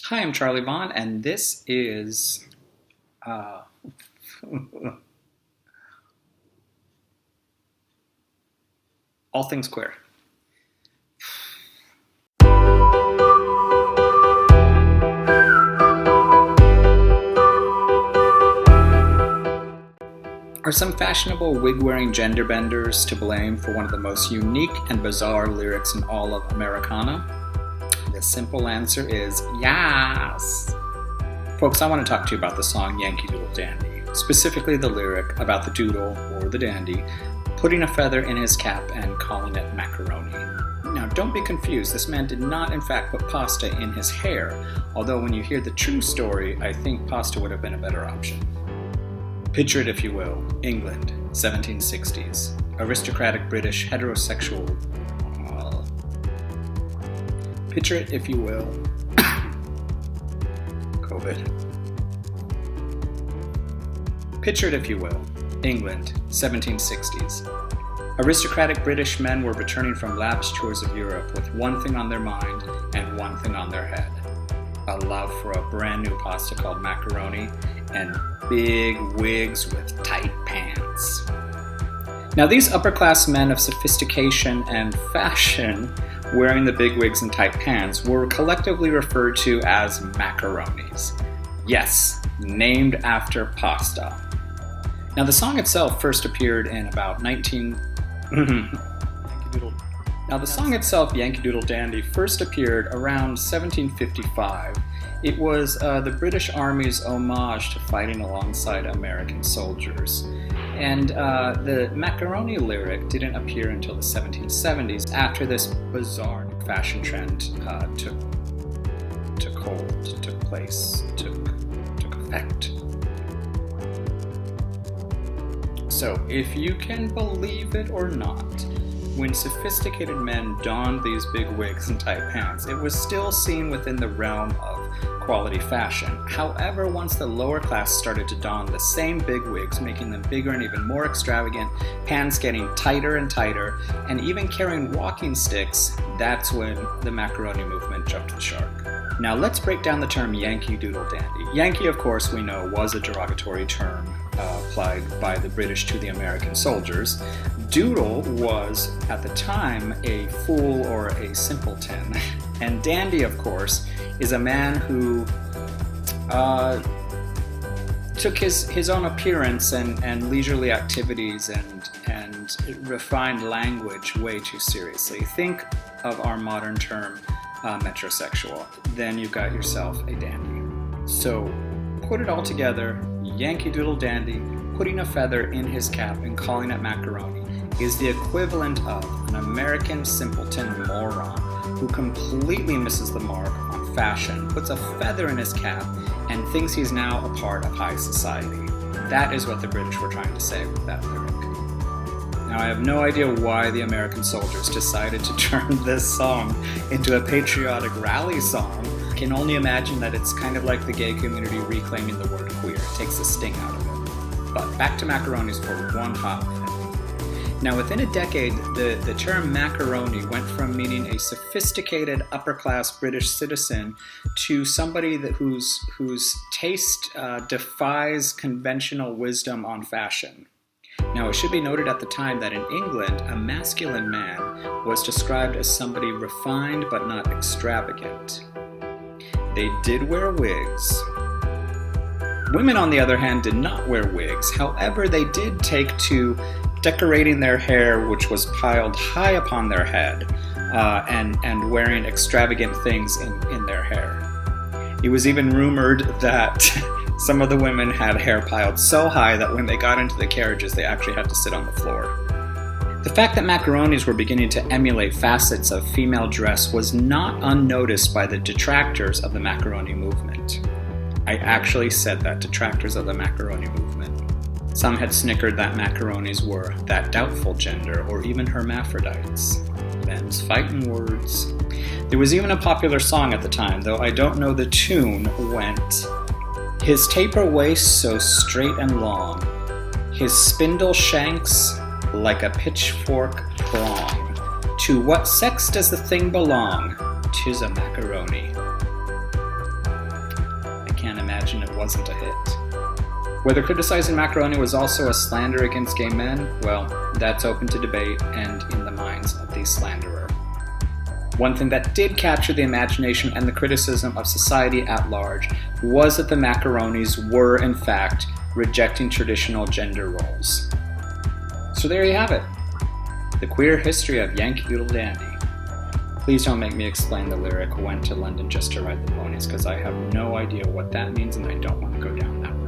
Hi, I'm Charlie Vaughn, and this is All Things Queer. Are some fashionable wig-wearing gender benders to blame for one of the most unique and bizarre lyrics in all of Americana? The simple answer is yes! Folks, I want to talk to you about the song Yankee Doodle Dandy, specifically the lyric about the doodle, or the dandy, putting a feather in his cap and calling it macaroni. Now, don't be confused, this man did not in fact put pasta in his hair, although when you hear the true story, I think pasta would have been a better option. Picture it, if you will, England, 1760s, aristocratic British heterosexual. Picture it, if you will, COVID. Picture it, if you will, England, 1760s. Aristocratic British men were returning from lavish tours of Europe with one thing on their mind and one thing on their head: a love for a brand new pasta called macaroni and big wigs with tight pants. Now, these upper-class men of sophistication and fashion wearing the big wigs and tight pants were collectively referred to as macaronis. Yes, named after pasta. Now, the song itself first appeared in about Yankee Doodle Dandy, first appeared around 1755. It was the British Army's homage to fighting alongside American soldiers. And the macaroni lyric didn't appear until the 1770s, after this bizarre fashion trend took effect. So, if you can believe it or not, when sophisticated men donned these big wigs and tight pants, it was still seen within the realm of quality fashion. However, once the lower class started to don the same big wigs, making them bigger and even more extravagant, pants getting tighter and tighter, and even carrying walking sticks, that's when the macaroni movement jumped the shark. Now let's break down the term Yankee Doodle Dandy. Yankee, of course, we know was a derogatory term applied by the British to the American soldiers. Doodle was, at the time, a fool or a simpleton. And dandy, of course, is a man who took his own appearance and leisurely activities and refined language way too seriously. Think of our modern term metrosexual. Then you've got yourself a dandy. So put it all together, Yankee Doodle Dandy, putting a feather in his cap and calling it macaroni, is the equivalent of an American simpleton moron who completely misses the mark on fashion, puts a feather in his cap, and thinks he's now a part of high society. That is what the British were trying to say with that lyric. Now, I have no idea why the American soldiers decided to turn this song into a patriotic rally song. I can only imagine that it's kind of like the gay community reclaiming the word queer. It takes the sting out of it. But back to macaronis for one hot minute. Now, within a decade, the term macaroni went from meaning a sophisticated upper-class British citizen to somebody whose taste defies conventional wisdom on fashion. Now, it should be noted at the time that in England, a masculine man was described as somebody refined but not extravagant. They did wear wigs. Women, on the other hand, did not wear wigs. However, they did take to decorating their hair, which was piled high upon their head, and wearing extravagant things in their hair. It was even rumored that some of the women had hair piled so high that when they got into the carriages, they actually had to sit on the floor. The fact that macaronis were beginning to emulate facets of female dress was not unnoticed by the detractors of the macaroni movement. I actually said that, detractors of the macaroni movement. Some had snickered that macaronis were that doubtful gender, or even hermaphrodites. Them's fightin' words. There was even a popular song at the time, though I don't know the tune, went, "His taper waist so straight and long, his spindle shanks like a pitchfork prong. To what sex does the thing belong? 'Tis a macaroni." can't imagine it wasn't a hit. Whether criticizing macaroni was also a slander against gay men, well, that's open to debate and in the minds of the slanderer. One thing that did capture the imagination and the criticism of society at large was that the macaronis were, in fact, rejecting traditional gender roles. So there you have it, the queer history of Yankee Doodle Dandy. Please don't make me explain the lyric "went to London just to ride the ponies," because I have no idea what that means and I don't want to go down that road.